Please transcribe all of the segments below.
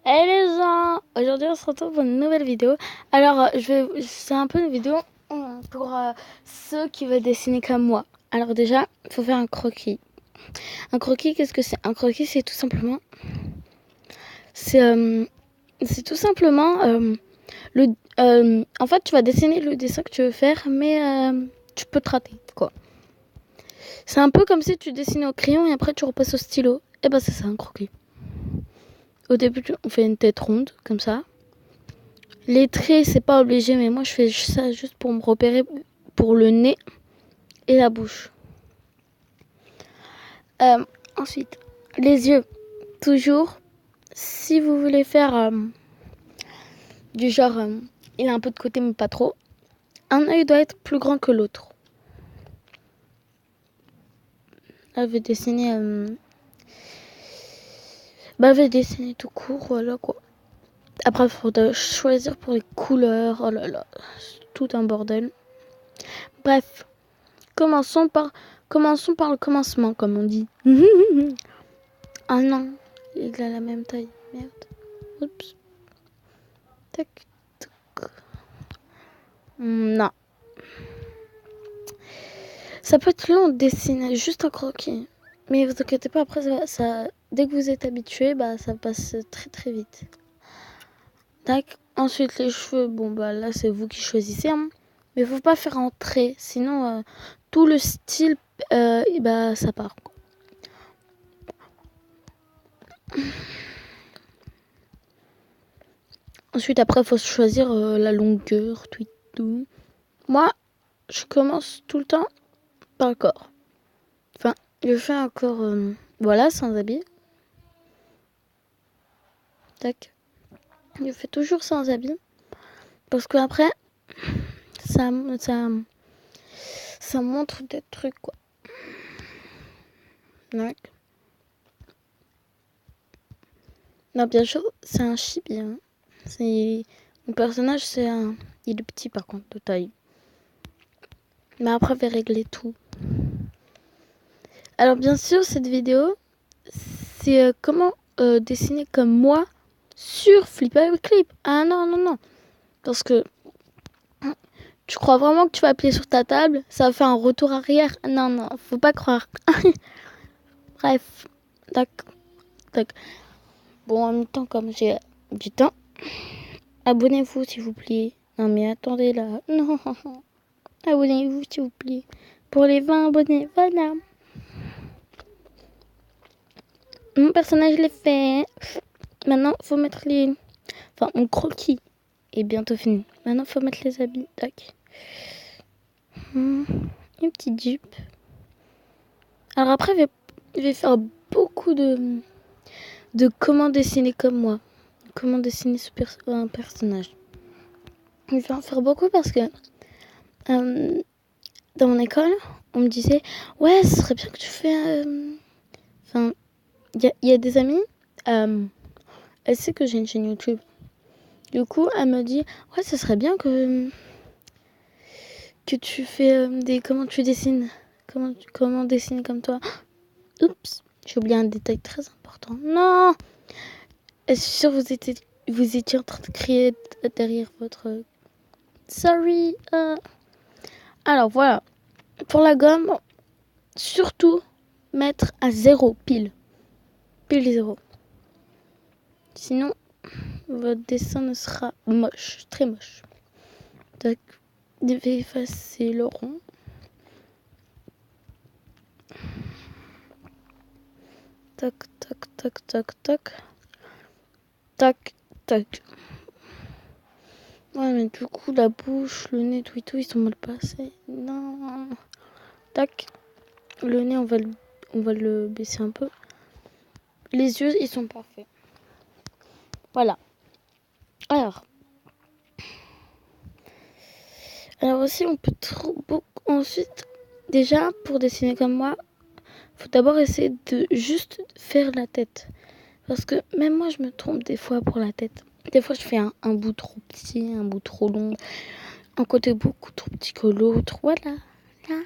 Hey les gens, aujourd'hui on se retrouve pour une nouvelle vidéo. Alors c'est un peu une vidéo pour ceux qui veulent dessiner comme moi. Alors déjà, il faut faire un croquis. Un croquis, qu'est-ce que c'est? Un croquis, c'est tout simplement, c'est c'est tout simplement le. En fait, tu vas dessiner le dessin que tu veux faire, mais tu peux te rater, quoi. C'est un peu comme si tu dessinais au crayon et après tu repasses au stylo. Et ben c'est ça un croquis. Au début, on fait une tête ronde comme ça. Les traits, c'est pas obligé, mais moi je fais ça juste pour me repérer pour le nez et la bouche. Ensuite, les yeux. Toujours, si vous voulez faire du genre, il a un peu de côté mais pas trop, un œil doit être plus grand que l'autre. Là, je vais dessiner, je vais dessiner tout court, voilà quoi. Après, il faudra choisir pour les couleurs. Oh là là, c'est tout un bordel. Bref, commençons par le commencement, comme on dit. Ah non, il a la même taille. Merde. Oups. Tac, tac. Non. Ça peut être long de dessiner juste un croquis. Mais vous inquiétez pas, après, dès que vous êtes habitué, ça passe très très vite. Tac. Ensuite, les cheveux, là, c'est vous qui choisissez. Hein. Mais faut pas faire en trait, sinon tout le style, ça part. Ensuite, après, il faut choisir la longueur, tout. Moi, je commence tout le temps par le corps. Enfin, je fais un corps, sans habit. Tac. Je fais toujours sans habit. Parce que après, ça montre des trucs, quoi. Tac. Non, bien sûr, c'est un chibi. Hein. Mon personnage, il est petit par contre, de taille. Mais après, je vais régler tout. Alors, bien sûr, cette vidéo, c'est comment dessiner comme moi sur Flipperclip. Ah non. Parce que tu crois vraiment que tu vas appuyer sur ta table, ça va faire un retour arrière. Non, faut pas croire. Bref, tac. Bon, en même temps, comme j'ai du temps, abonnez-vous s'il vous plaît. Non mais attendez là. Non. Abonnez-vous s'il vous plaît. Pour les 20 abonnés, voilà. Mon personnage l'ai fait. Maintenant, faut mettre les... Enfin, mon croquis est bientôt fini. Maintenant, faut mettre les habits. Tac. Une petite jupe. Alors après, je vais faire beaucoup de comment dessiner comme moi. Comment dessiner un personnage. Je vais en faire beaucoup parce que dans mon école, on me disait ouais, ce serait bien que tu fais... Enfin, il y a des amis, elle sait que j'ai une chaîne YouTube. Du coup, elle me dit ouais, ce serait bien que tu fais comment tu dessines. Comment dessiner comme toi. Oups, j'ai oublié un détail très important. Non. Est-ce sûr vous étiez en train de crier derrière votre... Sorry. Alors voilà. Pour la gomme, surtout mettre à 0 pile. Pile 0. Sinon, votre dessin ne sera moche. Très moche. Tac. Je vais effacer le rond. Tac. Ouais, mais du coup, la bouche, le nez, tout, ils sont mal passés. Non. Tac. Le nez, on va le baisser un peu. Les yeux, ils sont parfaits. Voilà. Alors aussi, on peut ensuite, déjà, pour dessiner comme moi, faut d'abord essayer de juste faire la tête. Parce que même moi, je me trompe des fois pour la tête. Des fois, je fais un bout trop petit, un bout trop long, un côté beaucoup trop petit que l'autre. Voilà. Là.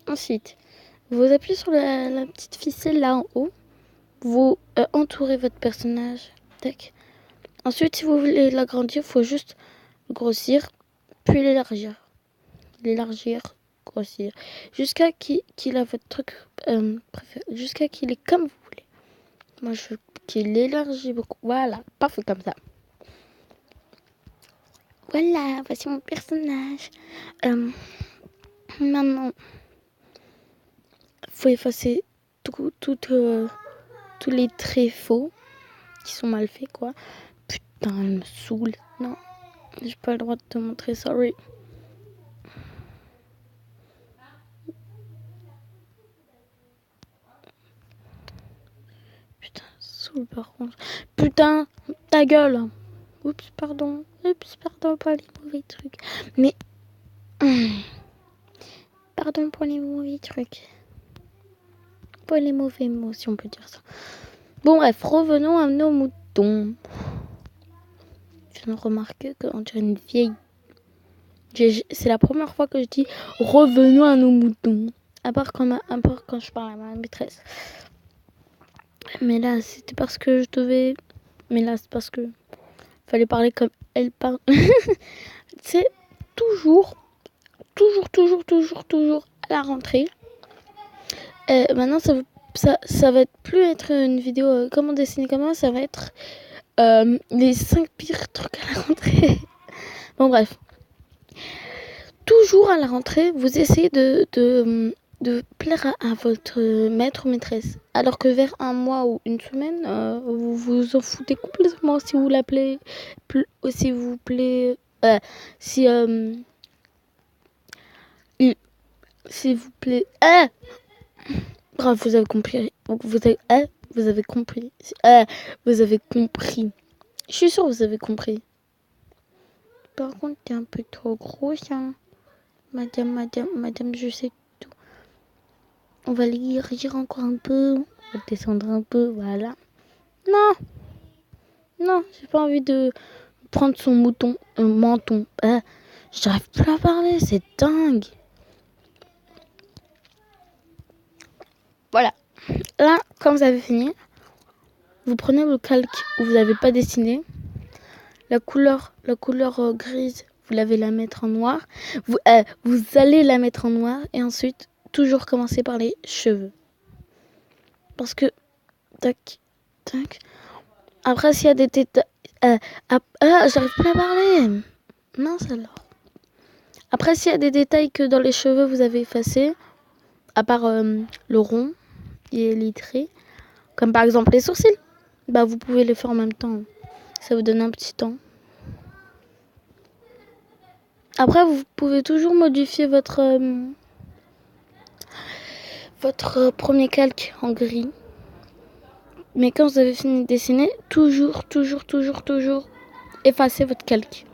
Ensuite, vous appuyez sur la petite ficelle là en haut. Vous entourez votre personnage. Tac. Ensuite, si vous voulez l'agrandir, il faut juste le grossir, puis l'élargir. L'élargir, grossir. Jusqu'à qu'il a votre truc préféré. Jusqu'à qu'il est comme vous voulez. Moi, je veux qu'il élargit beaucoup. Voilà, parfait comme ça. Voilà, voici mon personnage. Maintenant, faut effacer tous les traits faux qui sont mal faits, quoi. Putain, elle me saoule. Non, j'ai pas le droit de te montrer, sorry. Putain, saoule par contre. Putain, ta gueule. Oups, pardon, pas les mauvais trucs. Mais... Pardon pour les mauvais trucs. Pour les mauvais mots, si on peut dire ça. Bon, bref, revenons à nos moutons. Je viens de remarquer qu'on dirait une vieille. C'est la première fois que je dis revenons à nos moutons. À part quand je parle à ma maîtresse. Mais là, c'était parce que je devais. Mais là, c'est parce que fallait parler comme elle parle. C'est toujours à la rentrée. Maintenant, ça va plus être une vidéo comment dessiner comment, ça va être les 5 pires trucs à la rentrée. Bon, bref. Toujours à la rentrée, vous essayez de plaire à votre maître ou maîtresse. Alors que vers un mois ou une semaine, vous vous en foutez complètement si vous l'appelez, si vous plaît, s'il vous plaît. Bref, vous avez compris. Vous avez compris. Vous avez compris. Je suis sûre que vous avez compris. Par contre, t'es un peu trop gros, ça. Madame, je sais tout. On va l'élargir encore un peu. On va descendre un peu, voilà. Non, j'ai pas envie de prendre son menton. J'arrive plus à parler, c'est dingue. Voilà. Là, quand vous avez fini, vous prenez le calque où vous n'avez pas dessiné. La couleur grise, vous l'avez la mettre en noir. Vous allez la mettre en noir et ensuite toujours commencer par les cheveux. Parce que tac. Après s'il y a des détails, j'arrive plus à parler. Mince alors. Après s'il y a des détails que dans les cheveux vous avez effacés, à part le rond et les traits, comme par exemple les sourcils, bah vous pouvez les faire en même temps. Ça vous donne un petit temps. Après, vous pouvez toujours modifier votre premier calque en gris. Mais quand vous avez fini de dessiner, toujours effacez votre calque.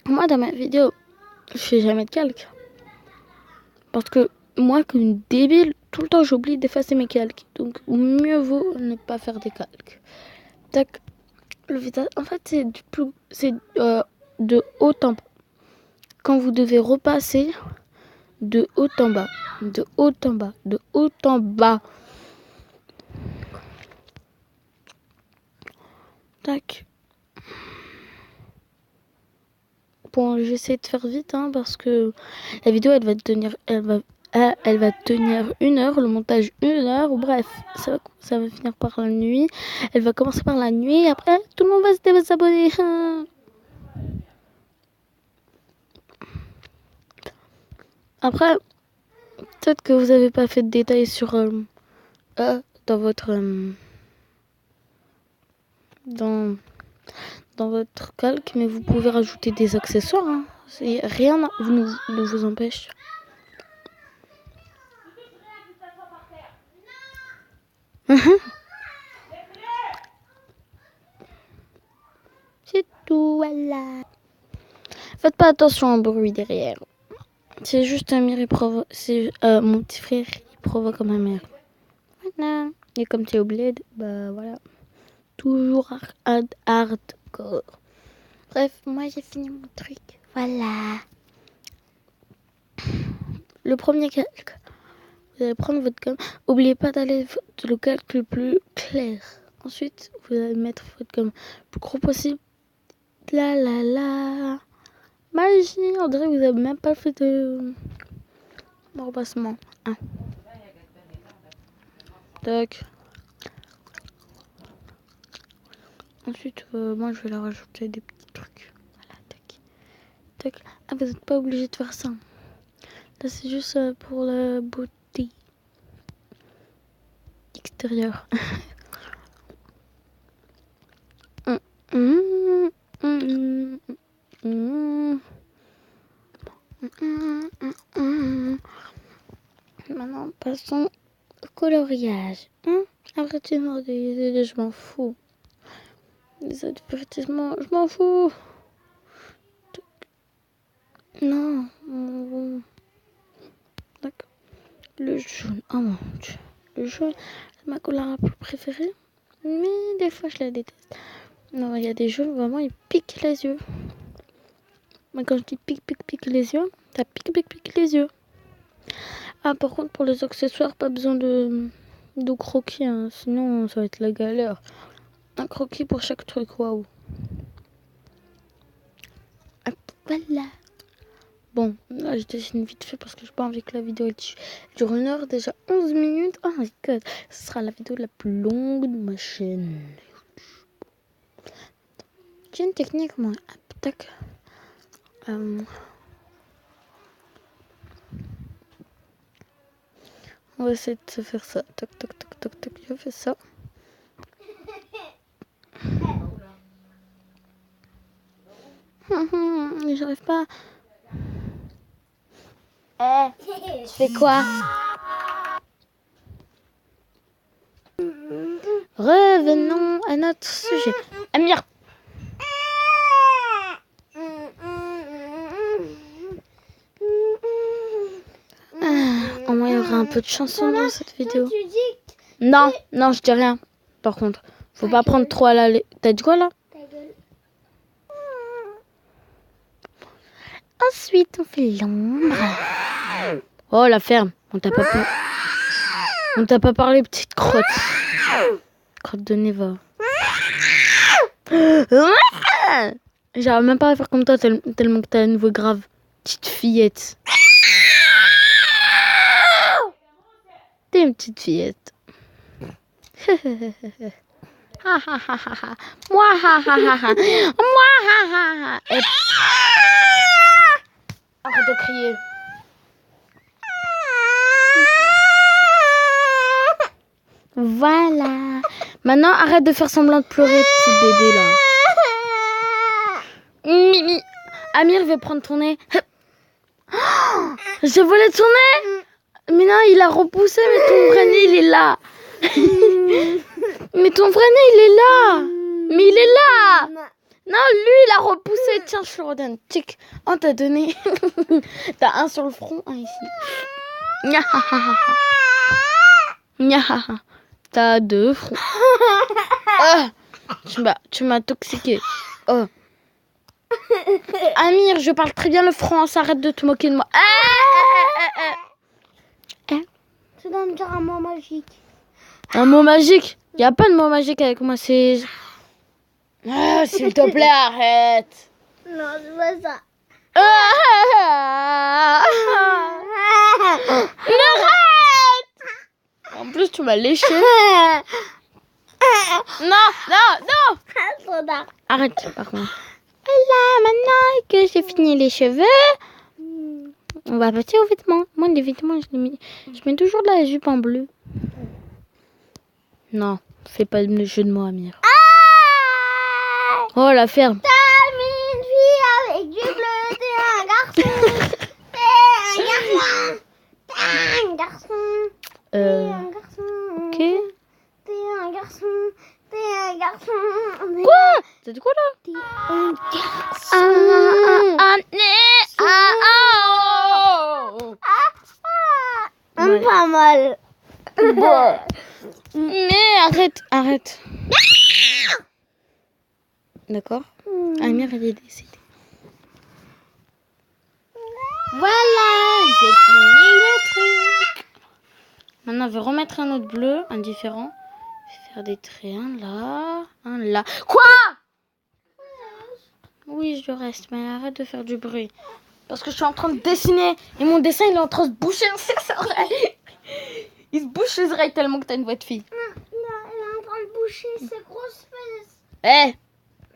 Moi, dans ma vidéo, je fais jamais de calque. Parce que moi, comme une débile, tout le temps, j'oublie d'effacer mes calques. Donc, mieux vaut ne pas faire des calques. Tac. Le visage, en fait, c'est de haut en bas. Quand vous devez repasser de haut en bas, de haut en bas, de haut en bas. Tac. Bon, j'essaie de faire vite, parce que la vidéo, elle va tenir 1 heure, le montage 1 heure. Bref, ça va finir par la nuit. Elle va commencer par la nuit. Après, tout le monde va se désabonner. Après, peut-être que vous n'avez pas fait de détails sur dans votre dans votre calque, mais vous pouvez rajouter des accessoires. Rien ne vous empêche. C'est tout, voilà. Faites pas attention au bruit derrière. C'est juste un mire, c'est mon petit frère, il provoque ma mère. Voilà. Et comme tu es au bled, bah voilà. Toujours hardcore. Bref, moi j'ai fini mon truc. Voilà. Le premier calque. vous allez prendre votre gomme. N'oubliez pas d'aller le calque le plus clair. Ensuite, vous allez mettre votre gomme le plus gros possible. La la la. Magie, on dirait que vous n'avez même pas fait de repassement. Ah. Tac. Ensuite, moi je vais leur rajouter des petits trucs. Voilà, tac. Tac. Ah, vous n'êtes pas obligé de faire ça. Là, c'est juste pour la beauté extérieure. Maintenant, passons au coloriage. Avertissement des idées, je m'en fous. Les avertissements, je m'en fous. Non. D'accord. Le jaune, oh mon dieu. Le jaune, c'est ma couleur la plus préférée. Mais des fois, je la déteste. Non, il y a des jaunes, vraiment, ils piquent les yeux. Moi, quand je dis pique les yeux, ça pique les yeux. Ah, par contre, pour les accessoires, pas besoin de croquis, hein. Sinon ça va être la galère. Un croquis pour chaque truc, waouh. Voilà. Bon, là je dessine vite fait parce que j'ai pas envie que la vidéo elle dure 1 heure, déjà 11 minutes. Oh my god, ce sera la vidéo la plus longue de ma chaîne. J'ai une technique, moi. Tac. On va essayer de se faire ça. Tac, tac, tac, tac, tac. Je fais ça. J'arrive pas. Tu fais quoi? Revenons à notre sujet. Amir. Au moins il y aura un peu de chanson dans cette vidéo. Non, je dis rien. Par contre, faut pas prendre trop à la... T'as dit quoi là? Ensuite, on fait l'ombre. Oh, la ferme. On t'a pas parlé, petite crotte. Crotte de Neva. J'arrive même pas à faire comme toi tellement que t'as une voix grave. Petite fillette. T'es une petite fillette. Moi, arrête de crier. Voilà. Maintenant, arrête de faire semblant de pleurer, petit bébé là. Mimi. Amir veut prendre ton nez. J'ai volé ton nez. Mais non, il a repoussé, mais ton vrai nez, il est là. Mais ton vrai nez, il est là. Mais il est là. Non, lui, il a repoussé. Tiens, je te le redonne. Tic. On t'a donné. T'as un sur le front, un ici. T'as 2 fronts. Tu m'as toxiqué. Oh. Amir, je parle très bien le français. Arrête de te moquer de moi. Tu dois me dire un mot magique. Un mot magique? Il n'y a pas de mot magique avec moi. C'est... s'il te plaît, arrête. Non, c'est pas ça. Arrête. En plus, tu m'as léché. Non. Arrête, par contre. Voilà, maintenant que j'ai fini les cheveux, on va passer aux vêtements. Moi, les vêtements, je mets toujours de la jupe en bleu. Non, fais pas le jeu de mots, Amir. Oh, la ferme. T'as mis une fille avec du bleu, t'es un garçon. T'es un garçon. Ok. T'es un garçon. Quoi? T'as dit quoi là? T'es un garçon. Pas mal. Mais arrête. D'accord. Amir, elle est décédée. Voilà, j'ai fini le truc. Maintenant, je vais remettre un autre bleu, un différent. Je vais faire des traits, un là. Quoi? Oui, je reste, mais arrête de faire du bruit. Parce que je suis en train de dessiner et mon dessin, il est en train de se boucher ses oreilles. Il se bouche les oreilles tellement que t'as une voix de fille. Elle est en train de boucher ses grosses fesses. Eh,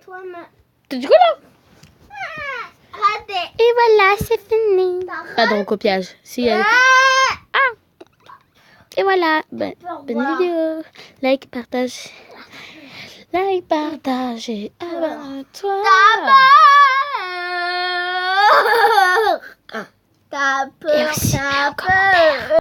Toi, mais... t'as du coup là? Raté. Et voilà, c'est fini. Pas de recopiage. Si, elle... Et voilà, bonne vidéo. Like, partage. Like, partage et abonne-toi. T'as peur. Et aussi, T'as peur.